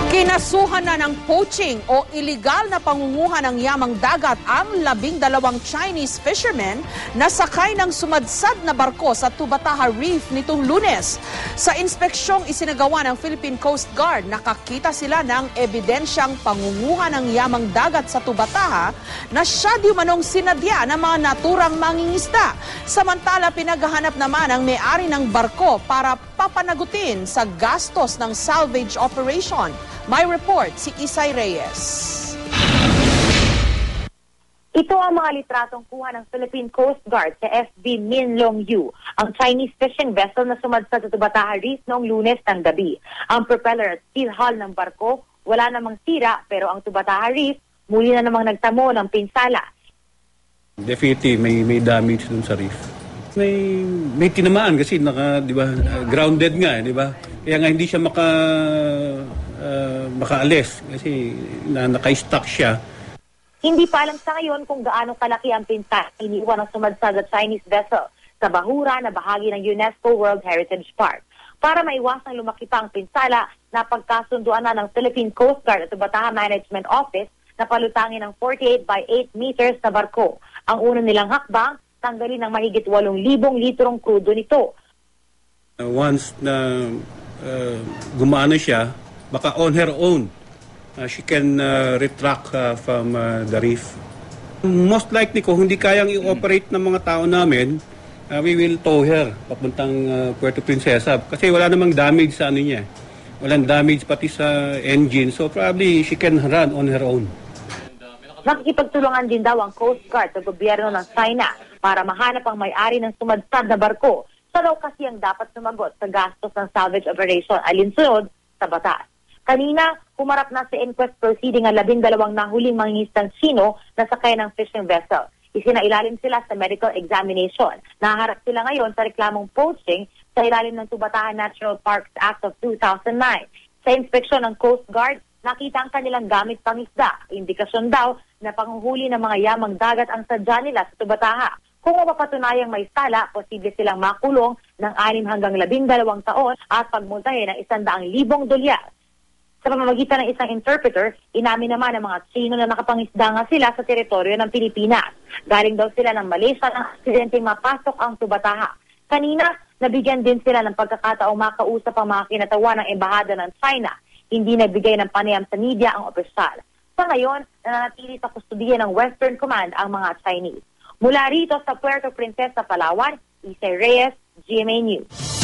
Kinasuhan na ng poaching o iligal na pangunguha ng yamang dagat ang 12 Chinese fishermen na sakay ng sumadsad na barko sa Tubataha Reef nitong Lunes. Sa inspeksyong isinagawa ng Philippine Coast Guard, nakakita sila ng ebidensyang pangunguha ng yamang dagat sa Tubataha na siya di manong sinadya ng mga naturang mangingisda. Samantala, pinaghahanap naman ang may-ari ng barko para papanagutin sa gastos ng salvage operation. May report si Isay Reyes. Ito ang mga litratong kuha ng Philippine Coast Guard sa FB Minlong Yu, ang Chinese fishing vessel na sumadsad sa Tubataha Reef noong Lunes ng gabi. Ang propeller at steel hull ng barko wala namang sira, pero ang Tubataha Reef muli na namang nagtamo ng pinsala. Definitely may damage dun sa reef. May tinamaan kasi di ba, grounded nga, di ba? Kaya nga hindi siya makaalis kasi naka-stuck siya. Hindi pa alam sa ngayon kung gaano kalaki ang pinsala iniwan ng sumadsad at Chinese vessel sa Bahura na bahagi ng UNESCO World Heritage Park. Para maiwasang lumaki pa ang pinsala, napagkasunduan na ng Philippine Coast Guard at Tubataha Management Office na palutangin ng 48 by 8 meters na barko. Ang una nilang hakbang, tanggalin ng mahigit 8,000 litrong krudo nito. Once na gumana siya, baka on her own, she can retract from the reef. Most likely, kung hindi kayang i-operate ng mga tao namin, we will tow her papuntang Puerto Princesa. Kasi wala namang damage sa ano niya. Walang damage pati sa engine. So probably she can run on her own. Nakikipagtulungan din daw ang Coast Guard sa gobyerno ng China para mahanap ang may-ari ng sumadsad na barko. Siya daw kasi ang dapat sumagot sa gastos ng salvage operation alinsunod sa batas. Kanina, humarap na sa inquest proceeding ang 12 nahuling mangingisdang Chino na sakay ng fishing vessel. Isinailalim sila sa medical examination. Naharap sila ngayon sa reklamong poaching sa ilalim ng Tubataha Natural Parks Act of 2009. Sa inspeksyon ng Coast Guard, nakita ang kanilang gamit pangisda. Indikasyon daw na panghuhuli ng mga yamang dagat ang sadya nila sa Tubataha. Kung mapapatunayang may sala, posible silang makulong ng 6 hanggang 12 taon at pagmultahin ng 100,000 dolyar. Sa pamamagitan ng isang interpreter, inamin naman ng mga Chino na nakapangisda nga sila sa teritoryo ng Pilipinas. Galing daw sila ng Malaysia ng aksidenteng mapasok ang Tubataha. Kanina, nabigyan din sila ng pagkakataong makausap ang mga kinatawan ng embahada ng China. Hindi nagbigay ng panayam sa media ang opisyal. Sa ngayon, nananatili sa kustudiya ng Western Command ang mga Chinese. Mula rito sa Puerto Princesa, Palawan, Isay Reyes, GMA News.